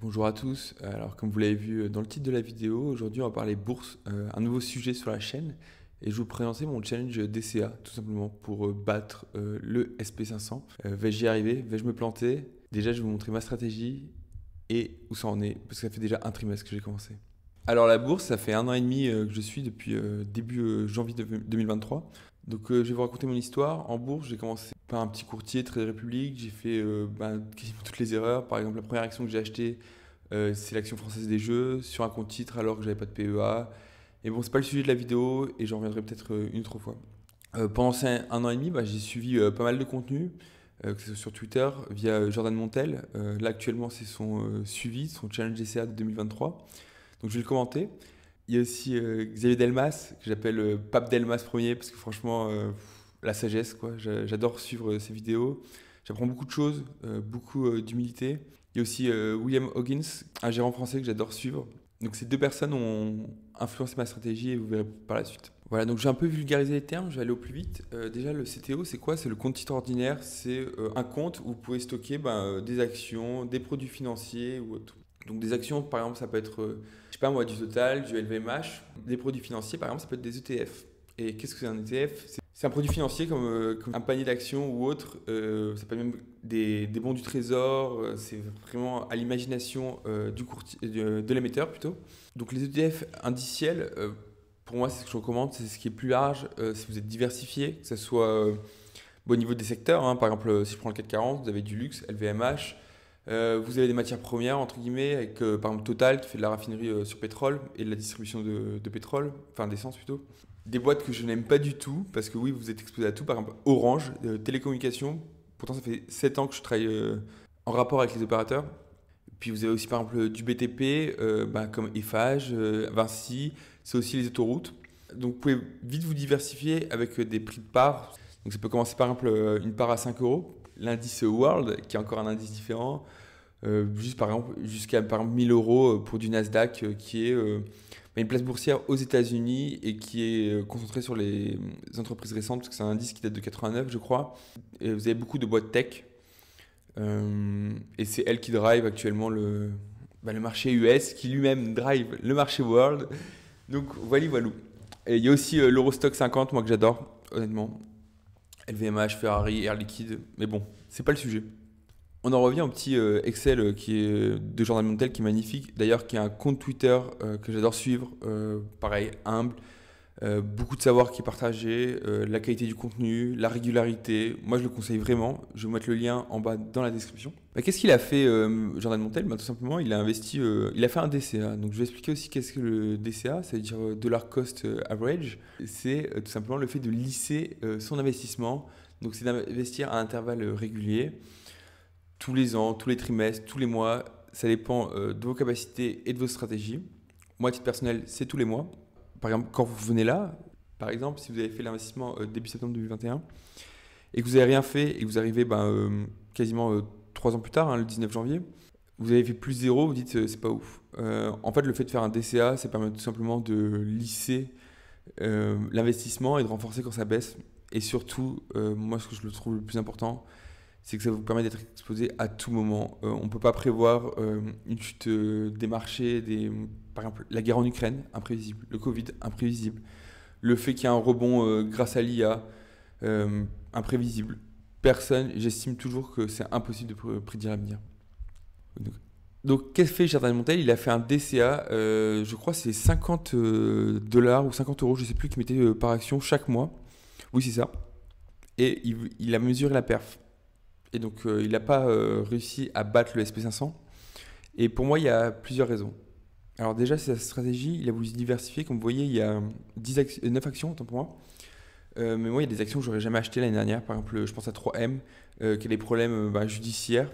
Bonjour à tous. Alors, comme vous l'avez vu dans le titre de la vidéo, aujourd'hui on va parler bourse, un nouveau sujet sur la chaîne. Et je vais vous présenter mon challenge DCA, tout simplement, pour battre le SP500. Vais-je y arriver? Vais-je me planter? Déjà, je vais vous montrer ma stratégie et où ça en est, parce que ça fait déjà un trimestre que j'ai commencé. Alors, la bourse, ça fait 1 an et demi que je suis depuis début janvier 2023. Donc, je vais vous raconter mon histoire. En bourse, j'ai commencé par un petit courtier, Trade Republic. J'ai fait quasiment toutes les erreurs. Par exemple, la première action que j'ai achetée, c'est l'action française des jeux sur un compte titre alors que j'avais pas de PEA. Et bon, c'est pas le sujet de la vidéo et j'en reviendrai peut-être une autre fois. Pendant ces 1 an et demi, j'ai suivi pas mal de contenu, que ce soit sur Twitter via Jordan Montel. Là actuellement, c'est son suivi, son challenge DCA de 2023. Donc je vais le commenter. Il y a aussi Xavier Delmas, que j'appelle Pape Delmas premier, parce que franchement, la sagesse, quoi. J'adore suivre ses vidéos. J'apprends beaucoup de choses, beaucoup d'humilité. Il y a aussi William Hoggins, un gérant français que j'adore suivre. Donc ces deux personnes ont influencé ma stratégie et vous verrez par la suite. Voilà, donc j'ai un peu vulgarisé les termes, je vais aller au plus vite. Déjà, le CTO, c'est quoi? C'est le compte titre ordinaire. C'est un compte où vous pouvez stocker des actions, des produits financiers ou autre. Donc des actions, par exemple, ça peut être, je sais pas moi, du Total, du LVMH. Des produits financiers, par exemple, ça peut être des ETF. Et qu'est-ce que c'est un ETF? C'est un produit financier comme un panier d'actions ou autre. Ça peut être même des bons du trésor. C'est vraiment à l'imagination du courtier, de l'émetteur plutôt. Donc les ETF indiciels, pour moi, c'est ce que je recommande. C'est ce qui est plus large. Si vous êtes diversifié, que ce soit au niveau des secteurs, hein. Par exemple, si je prends le CAC 40, vous avez du luxe, LVMH. Vous avez des matières premières, entre guillemets, avec par exemple Total qui fait de la raffinerie sur pétrole et de la distribution de pétrole, enfin d'essence plutôt. Des boîtes que je n'aime pas du tout, parce que oui, vous êtes exposé à tout. Par exemple, Orange, télécommunications. Pourtant, ça fait 7 ans que je travaille en rapport avec les opérateurs. Puis vous avez aussi par exemple du BTP, comme Eiffage, Vinci, c'est aussi les autoroutes. Donc vous pouvez vite vous diversifier avec des prix de part. Donc ça peut commencer par exemple une part à 5 euros, l'indice World qui est encore un indice différent, juste par exemple jusqu'à par exemple 1000 euros pour du Nasdaq qui est une place boursière aux États-Unis et qui est concentrée sur les entreprises récentes parce que c'est un indice qui date de 89 je crois. Et vous avez beaucoup de boîtes tech et c'est elle qui drive actuellement le marché US qui lui-même drive le marché world. Donc voilà, voilà. Et il y a aussi l'Eurostock 50, moi que j'adore, honnêtement. LVMH, Ferrari, Air Liquide. Mais bon, c'est pas le sujet. On en revient au petit Excel qui est de Jordan Montel qui est magnifique. D'ailleurs, qui a un compte Twitter que j'adore suivre. Pareil, humble. Beaucoup de savoir qui est partagé, la qualité du contenu, la régularité. Moi, je le conseille vraiment. Je vais vous mettre le lien en bas dans la description. Qu'est-ce qu'il a fait, Jordan Montel? Tout simplement, il a investi, il a fait un DCA. Donc, je vais expliquer aussi qu'est-ce que le DCA, c'est-à-dire Dollar Cost Average. C'est tout simplement le fait de lisser son investissement. Donc, c'est d'investir à intervalles réguliers, tous les ans, tous les trimestres, tous les mois. Ça dépend de vos capacités et de vos stratégies. Moi, à titre personnel, c'est tous les mois. Par exemple, quand vous venez là, par exemple, si vous avez fait l'investissement début septembre 2021 et que vous n'avez rien fait et que vous arrivez quasiment 3 ans plus tard, hein, le 19 janvier, vous avez fait plus zéro, vous dites c'est pas ouf. En fait, le fait de faire un DCA, ça permet tout simplement de lisser l'investissement et de renforcer quand ça baisse. Et surtout, moi, ce que je le trouve le plus important, c'est que ça vous permet d'être exposé à tout moment. On ne peut pas prévoir une chute des marchés, par exemple la guerre en Ukraine, imprévisible, le Covid, imprévisible, le fait qu'il y ait un rebond grâce à l'IA, imprévisible. Personne, j'estime toujours que c'est impossible de prédire l'avenir. Donc qu'est-ce que fait Jordan Montel? Il a fait un DCA, je crois que c'est 50 dollars ou 50 euros, je ne sais plus, qui mettait par action chaque mois. Oui, c'est ça. Et il a mesuré la perf. Et donc, il n'a pas réussi à battre le SP500. Et pour moi, il y a plusieurs raisons. Alors déjà, c'est sa stratégie. Il a voulu se diversifier. Comme vous voyez, il y a 9 actions, autant pour moi. Mais moi, il y a des actions que j'aurais jamais achetées l'année dernière. Par exemple, je pense à 3M, qui a des problèmes judiciaires.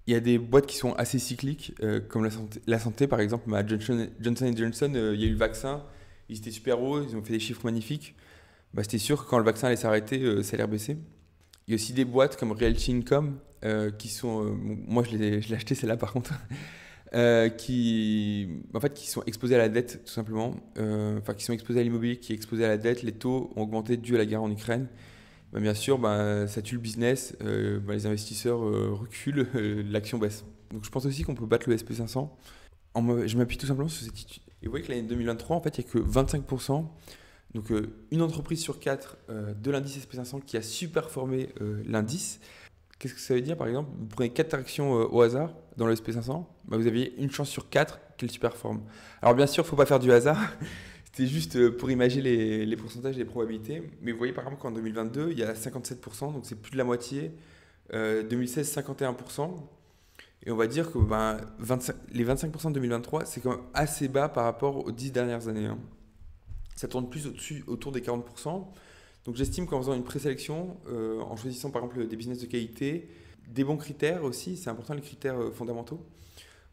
Il y a des boîtes qui sont assez cycliques, comme la santé par exemple. Johnson Johnson, il y a eu le vaccin. Ils étaient super hauts, ils ont fait des chiffres magnifiques. C'était sûr que quand le vaccin allait s'arrêter, ça allait baisser. Il y a aussi des boîtes comme Realty Income qui sont, moi je l'ai acheté celle-là par contre, qui sont exposées à la dette tout simplement, qui sont exposées à l'immobilier, qui est exposé à la dette. Les taux ont augmenté dû à la guerre en Ukraine. bien sûr, ça tue le business, les investisseurs reculent, l'action baisse. Donc je pense aussi qu'on peut battre le SP500. Je m'appuie tout simplement sur cette étude. Et vous voyez que l'année 2023, en fait, il n'y a que 25%. Donc une entreprise sur 4 de l'indice SP500 qui a superformé l'indice. Qu'est-ce que ça veut dire par exemple? Vous prenez 4 actions au hasard dans le SP500, vous aviez une chance sur 4 qu'elles superforment. Alors bien sûr, il ne faut pas faire du hasard, c'était juste pour imaginer les pourcentages et les probabilités. Mais vous voyez par exemple qu'en 2022, il y a 57%, donc c'est plus de la moitié. 2016, 51%. Et on va dire que les 25% de 2023, c'est quand même assez bas par rapport aux 10 dernières années. Ça tourne plus autour des 40%. Donc j'estime qu'en faisant une présélection, en choisissant par exemple des business de qualité, des bons critères aussi, c'est important les critères fondamentaux.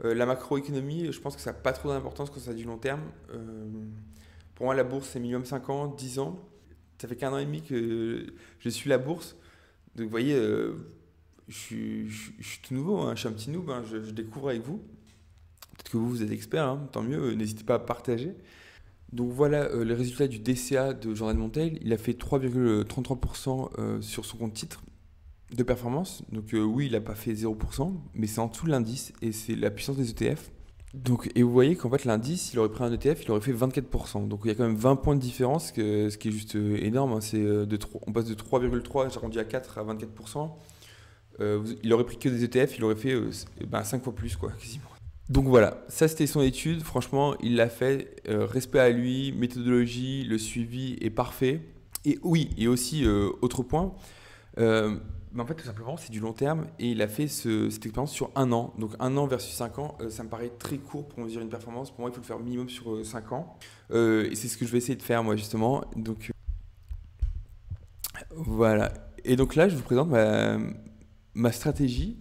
La macroéconomie, je pense que ça n'a pas trop d'importance quand ça a du long terme. Pour moi, la bourse, c'est minimum 5 ans, 10 ans. Ça fait qu'1 an et demi que je suis la bourse. Donc vous voyez, je suis tout nouveau, je suis un petit noob, je découvre avec vous. Peut-être que vous êtes expert, tant mieux, n'hésitez pas à partager. Donc voilà les résultats du DCA de Jordan Montel. Il a fait 3,33% sur son compte titre de performance. Donc oui, il n'a pas fait 0%, mais c'est en dessous de l'indice et c'est la puissance des ETF. Donc, et vous voyez qu'en fait l'indice, s'il aurait pris un ETF, il aurait fait 24%. Donc il y a quand même 20 points de différence, ce qui est juste énorme. On passe de 3,3, j'ai rendu à 4 à 24%. Il aurait pris que des ETF, il aurait fait 5 fois plus, quasiment. Donc voilà, ça c'était son étude. Franchement, il l'a fait. Respect à lui, méthodologie, le suivi est parfait. Et oui, et aussi, autre point, en fait, tout simplement, c'est du long terme et il a fait cette expérience sur 1 an. Donc 1 an versus 5 ans, ça me paraît très court pour mesurer une performance. Pour moi, il faut le faire minimum sur 5 ans. Et c'est ce que je vais essayer de faire, moi, justement. Donc voilà. Et donc là, je vous présente ma stratégie.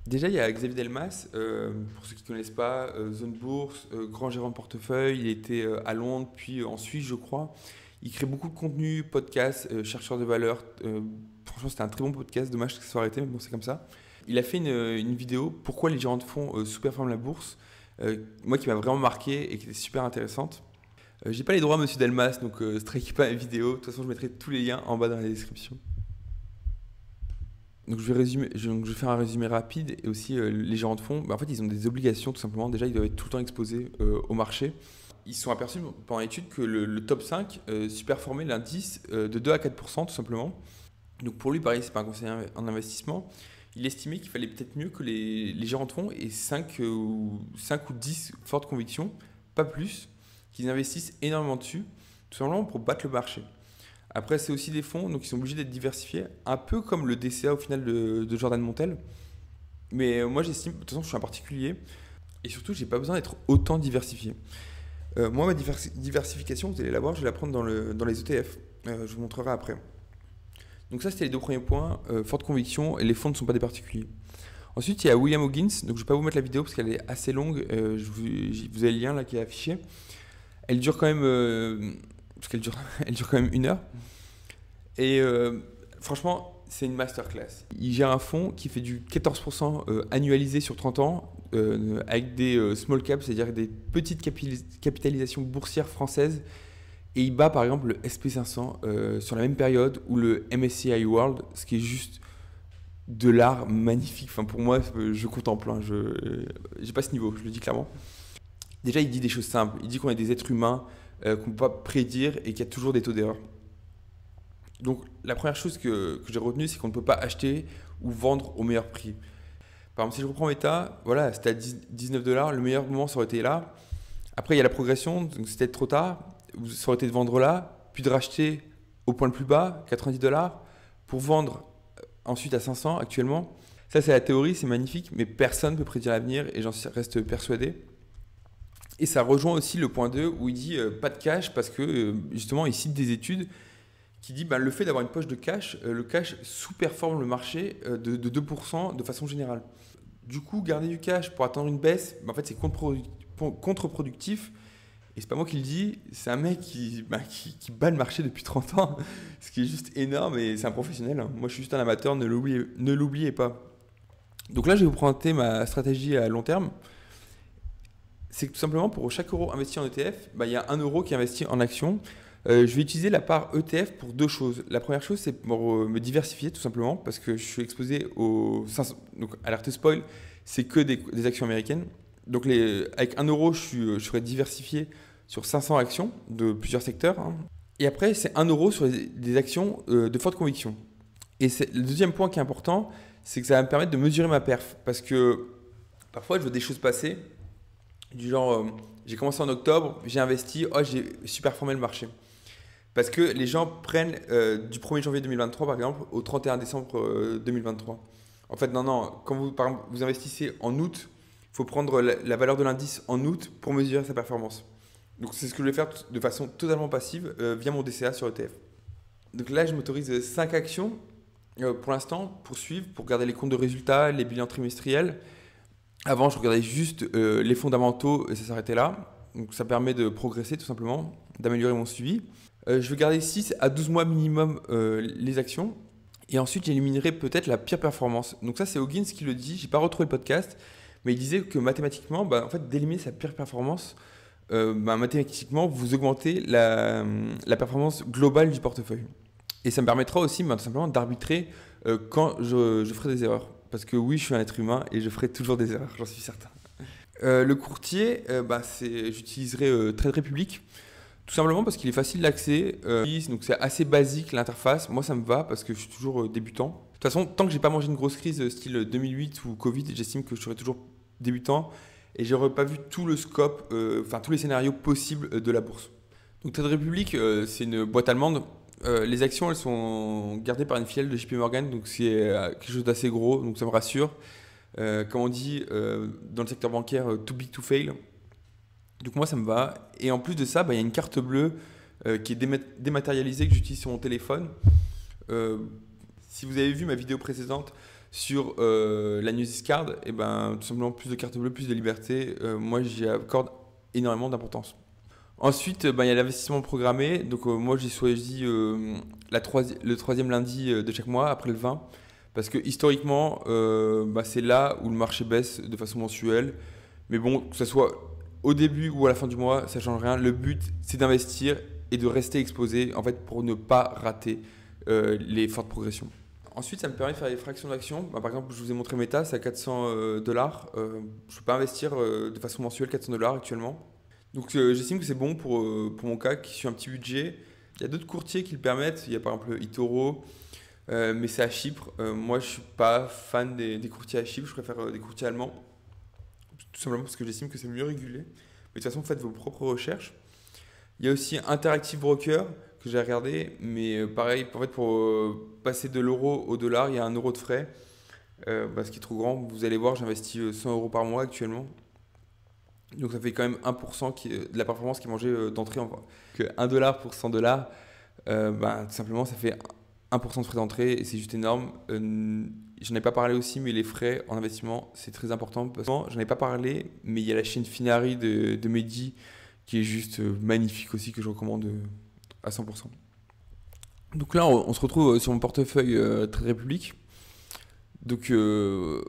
Déjà, il y a Xavier Delmas, pour ceux qui ne connaissent pas, Zone Bourse, grand gérant de portefeuille. Il était à Londres, puis en Suisse, je crois. Il crée beaucoup de contenu, podcasts, chercheurs de valeur. Franchement, c'était un très bon podcast. Dommage que ça soit arrêté, mais bon, c'est comme ça. Il a fait une vidéo « Pourquoi les gérants de fonds sous-performent la bourse ?» moi, qui m'a vraiment marqué et qui était super intéressante. J'ai pas les droits, monsieur Delmas, donc strikez pas la vidéo. De toute façon, je mettrai tous les liens en bas dans la description. Donc je vais faire un résumé rapide et aussi les gérants de fonds, en fait ils ont des obligations tout simplement. Déjà ils doivent être tout le temps exposés au marché. Ils se sont aperçus pendant l'étude que le top 5 superformait l'indice de 2 à 4% tout simplement. Donc pour lui pareil, c'est pas un conseiller en investissement. Il estimait qu'il fallait peut-être mieux que les gérants de fonds aient 5 ou 10 fortes convictions, pas plus, qu'ils investissent énormément dessus, tout simplement pour battre le marché. Après, c'est aussi des fonds, donc ils sont obligés d'être diversifiés, un peu comme le DCA au final de Jordan Montel. Mais moi, j'estime, de toute façon, je suis un particulier, et surtout, je n'ai pas besoin d'être autant diversifié. Moi, ma diversification, vous allez la voir, je vais la prendre dans les ETF. Je vous montrerai après. Donc ça, c'était les 2 premiers points, forte conviction, et les fonds ne sont pas des particuliers. Ensuite, il y a William Hoggins, donc je ne vais pas vous mettre la vidéo parce qu'elle est assez longue, vous avez le lien là qui est affiché. Elle dure quand même... elle dure quand même 1 heure. Et franchement, c'est une masterclass. Il gère un fonds qui fait du 14% annualisé sur 30 ans avec des small caps, c'est-à-dire des petites capitalisations boursières françaises. Et il bat par exemple le SP500 sur la même période ou le MSCI World, ce qui est juste de l'art magnifique. Enfin, pour moi, je contemple. Je n'ai pas ce niveau, je le dis clairement. Déjà, il dit des choses simples. Il dit qu'on est des êtres humains qu'on ne peut pas prédire et qu'il y a toujours des taux d'erreur. Donc la première chose que j'ai retenue, c'est qu'on ne peut pas acheter ou vendre au meilleur prix. Par exemple, si je reprends Meta, voilà, c'était à 19 $, le meilleur moment ça aurait été là. Après, il y a la progression, donc c'était trop tard, ça aurait été de vendre là, puis de racheter au point le plus bas, 90 $, pour vendre ensuite à 500 actuellement. Ça, c'est la théorie, c'est magnifique, mais personne ne peut prédire l'avenir et j'en reste persuadé. Et ça rejoint aussi le point 2 où il dit pas de cash parce que justement il cite des études qui dit le fait d'avoir une poche de cash, le cash sous-performe le marché de 2% de façon générale. Du coup, garder du cash pour attendre une baisse, en fait c'est contre-productif. Et c'est pas moi qui le dis, c'est un mec qui bat le marché depuis 30 ans, ce qui est juste énorme et c'est un professionnel. Moi je suis juste un amateur, ne l'oubliez pas. Donc là je vais vous présenter ma stratégie à long terme. C'est que tout simplement, pour chaque euro investi en ETF, il y a 1 euro qui est investi en action. Je vais utiliser la part ETF pour deux choses. La première chose, c'est pour me diversifier tout simplement parce que je suis exposé aux 500. Donc, alerte spoil, c'est que des actions américaines. Donc, avec 1 euro, je serai diversifié sur 500 actions de plusieurs secteurs, hein. Et après, c'est 1 euro sur des actions de forte conviction. Et le deuxième point qui est important, c'est que ça va me permettre de mesurer ma perf. Parce que parfois, je vois des choses passer du genre, j'ai commencé en octobre, j'ai investi, oh, j'ai superformé le marché. Parce que les gens prennent du 1er janvier 2023, par exemple, au 31 décembre 2023. En fait, non. Quand vous, par exemple, vous investissez en août, il faut prendre la valeur de l'indice en août pour mesurer sa performance. Donc, c'est ce que je vais faire de façon totalement passive via mon DCA sur ETF. Donc là, je m'autorise 5 actions pour l'instant pour suivre, pour regarder les comptes de résultats, les bilans trimestriels. Avant, je regardais juste les fondamentaux et ça s'arrêtait là. Donc, ça permet de progresser tout simplement, d'améliorer mon suivi. Je vais garder 6 à 12 mois minimum les actions. Et ensuite, j'éliminerai peut-être la pire performance. Donc ça, c'est Hoggins qui le dit. Je n'ai pas retrouvé le podcast. Mais il disait que mathématiquement, en fait, d'éliminer sa pire performance, mathématiquement, vous augmentez la performance globale du portefeuille. Et ça me permettra aussi tout simplement d'arbitrer quand je ferai des erreurs. Parce que oui, je suis un être humain et je ferai toujours des erreurs, j'en suis certain. Le courtier, j'utiliserai Trade Republic. Tout simplement parce qu'il est facile d'accès, donc c'est assez basique l'interface. Moi ça me va parce que je suis toujours débutant. De toute façon, tant que j'ai pas mangé une grosse crise style 2008 ou Covid, j'estime que je serai toujours débutant et j'aurais pas vu tout le scope, tous les scénarios possibles de la bourse. Donc Trade Republic, c'est une boîte allemande. Les actions, elles sont gardées par une filiale de JP Morgan, donc c'est quelque chose d'assez gros, donc ça me rassure. Comme on dit dans le secteur bancaire, too big to fail. Donc moi ça me va. Et en plus de ça, il y a une carte bleue qui est dématérialisée que j'utilise sur mon téléphone. Si vous avez vu ma vidéo précédente sur la Newsys Card, tout simplement plus de carte bleue, plus de liberté. Moi j'y accorde énormément d'importance. Ensuite, il y a l'investissement programmé. Donc moi j'ai choisi le troisième lundi de chaque mois après le 20. Parce que historiquement, c'est là où le marché baisse de façon mensuelle. Mais bon, que ce soit au début ou à la fin du mois, ça ne change rien. Le but, c'est d'investir et de rester exposé en fait, pour ne pas rater les fortes progressions. Ensuite, ça me permet de faire des fractions d'actions. Par exemple, je vous ai montré Meta, c'est à 400 dollars. Je ne peux pas investir de façon mensuelle 400 dollars actuellement. Donc j'estime que c'est bon pour mon cas qui suit un petit budget. Il y a d'autres courtiers qui le permettent. Il y a par exemple eToro, mais c'est à Chypre. Moi, je ne suis pas fan des courtiers à Chypre. Je préfère des courtiers allemands. Tout simplement parce que j'estime que c'est mieux régulé. Mais de toute façon, faites vos propres recherches. Il y a aussi Interactive Broker que j'ai regardé. Mais pareil, en fait, pour passer de l'euro au dollar, il y a 1 euro de frais. Ce qui est trop grand. Vous allez voir, j'investis 100 euros par mois actuellement. Donc ça fait quand même 1% de la performance qui est mangée d'entrée. Que 1 dollar pour 100 dollars, tout simplement, ça fait 1% de frais d'entrée et c'est juste énorme. J'en ai pas parlé aussi, mais les frais en investissement, c'est très important. J'en ai pas parlé, mais il y a la chaîne Finari de Mehdi qui est juste magnifique aussi, que je recommande à 100%. Donc là, on se retrouve sur mon portefeuille Trade Republic. Donc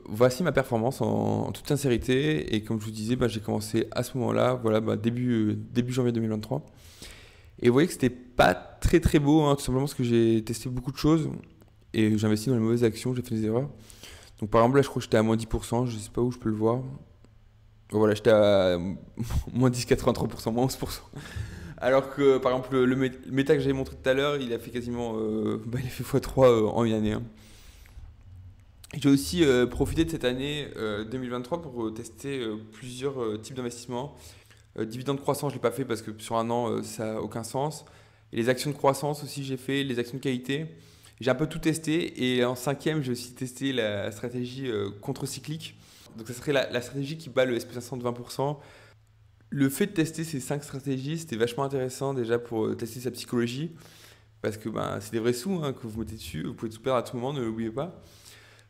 voici ma performance en toute sincérité. Et comme je vous disais, j'ai commencé à ce moment-là, début janvier 2023. Et vous voyez que c'était pas très très beau, tout simplement parce que j'ai testé beaucoup de choses et j'ai investi dans les mauvaises actions, j'ai fait des erreurs. Donc par exemple là je crois que j'étais à moins 10%, je sais pas où je peux le voir. Voilà, j'étais à moins 10, 83%, moins 11%. Alors que par exemple le méta que j'avais montré tout à l'heure, il a fait quasiment il a fait x3 en une année. J'ai aussi profité de cette année 2023 pour tester plusieurs types d'investissements. Dividendes croissants, je ne l'ai pas fait parce que sur un an, ça n'a aucun sens. Et les actions de croissance aussi, j'ai fait. Les actions de qualité. J'ai un peu tout testé. Et en 5e, j'ai aussi testé la stratégie contre-cyclique. Donc, ça serait la stratégie qui bat le SP500 de 20%. Le fait de tester ces 5 stratégies, c'était vachement intéressant déjà pour tester sa psychologie. Parce que c'est des vrais sous que vous mettez dessus. Vous pouvez tout perdre à tout moment, ne l'oubliez pas.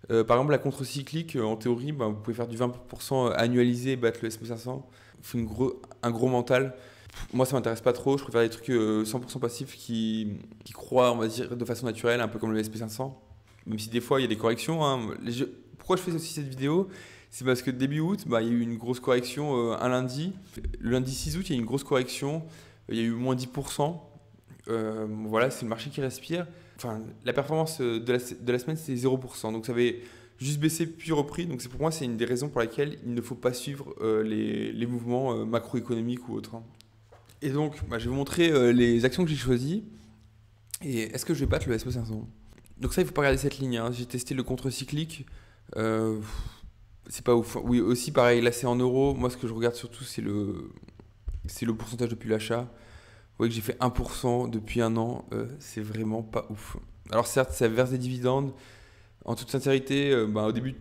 Par exemple, la contre-cyclique, en théorie, vous pouvez faire du 20% annualisé et battre le SP500. Il faut un gros mental. Moi, ça ne m'intéresse pas trop. Je préfère des trucs 100% passifs qui croient, on va dire, de façon naturelle, un peu comme le SP500. Même si des fois, il y a des corrections. Pourquoi je fais aussi cette vidéo ? C'est parce que début août, il y a eu une grosse correction un lundi. Le lundi 6 août, il y a eu une grosse correction. Il y a eu moins 10%. Voilà, c'est le marché qui respire. Enfin, la performance de la semaine, c'est 0%. Donc ça avait juste baissé puis repris. Donc pour moi, c'est une des raisons pour lesquelles il ne faut pas suivre les mouvements macroéconomiques ou autres, hein. Et donc, je vais vous montrer les actions que j'ai choisies. Et est-ce que je vais battre le SP500? Donc ça, il ne faut pas regarder cette ligne, hein. J'ai testé le contre-cyclique. C'est pas ouf. Oui, aussi pareil, là c'est en euros. Moi, ce que je regarde surtout, c'est le pourcentage depuis l'achat. Vous voyez que j'ai fait 1% depuis un an. C'est vraiment pas ouf. Alors certes, ça verse des dividendes. En toute sincérité, au début,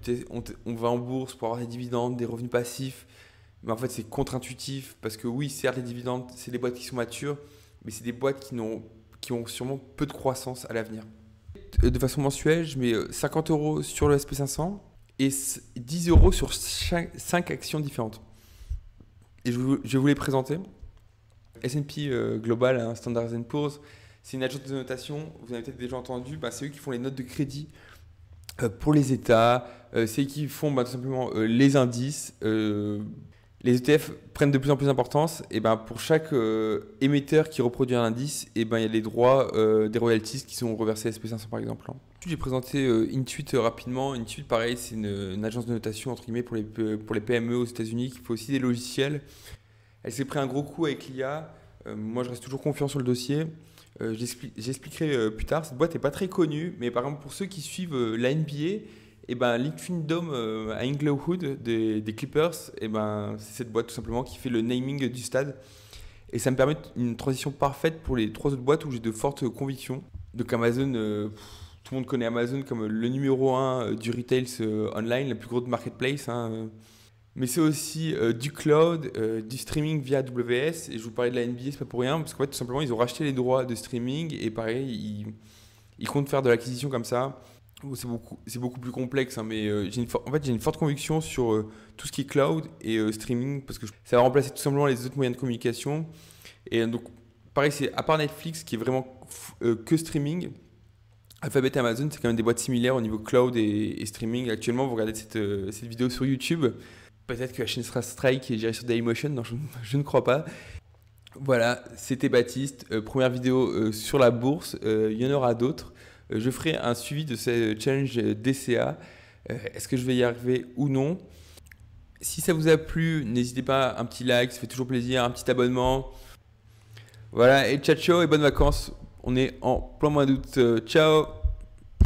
on va en bourse pour avoir des dividendes, des revenus passifs. Mais en fait, c'est contre-intuitif parce que oui, certes, les dividendes, c'est des boîtes qui sont matures, mais c'est des boîtes qui ont sûrement peu de croissance à l'avenir. De façon mensuelle, je mets 50 € sur le SP500 et 10 € sur 5 actions différentes. Et je vais vous les présenter. S&P Global, hein, Standard & Poor's, c'est une agence de notation. Vous avez peut-être déjà entendu, c'est eux qui font les notes de crédit pour les États. C'est eux qui font tout simplement les indices. Les ETF prennent de plus en plus d'importance. Et pour chaque émetteur qui reproduit un indice, il y a les droits des royalties qui sont reversés à SP500 par exemple. J'ai présenté Intuit rapidement. Intuit, pareil, c'est une agence de notation entre guillemets pour les PME aux États-Unis qui fait aussi des logiciels. Elle s'est pris un gros coup avec l'IA. Moi, je reste toujours confiant sur le dossier. J'expliquerai plus tard. Cette boîte n'est pas très connue, mais par exemple, pour ceux qui suivent la NBA, l'Infindome à Inglewood des Clippers, c'est cette boîte tout simplement qui fait le naming du stade. Et ça me permet une transition parfaite pour les 3 autres boîtes où j'ai de fortes convictions. Donc Amazon, tout le monde connaît Amazon comme le numéro 1 du retail online, la plus grosse marketplace, hein. Mais c'est aussi du cloud, du streaming via AWS. Et je vous parlais de la NBA, c'est pas pour rien, parce qu'en fait, tout simplement, ils ont racheté les droits de streaming et pareil, ils comptent faire de l'acquisition comme ça. C'est beaucoup plus complexe, hein, mais j'ai une forte conviction sur tout ce qui est cloud et streaming, parce que ça va remplacer tout simplement les autres moyens de communication. Et donc, pareil, c'est à part Netflix qui est vraiment que streaming. Alphabet et Amazon, c'est quand même des boîtes similaires au niveau cloud et streaming. Actuellement, vous regardez cette vidéo sur YouTube. Peut-être que la chaîne sera strike et j'irai sur Dailymotion. Non, je ne crois pas. Voilà, c'était Baptiste. Première vidéo sur la bourse. Il y en aura d'autres. Je ferai un suivi de ce challenge DCA. Est-ce que je vais y arriver ou non? Si ça vous a plu, n'hésitez pas, un petit like, ça fait toujours plaisir, un petit abonnement. Voilà, et ciao ciao et bonnes vacances. On est en plein mois d'août. Ciao!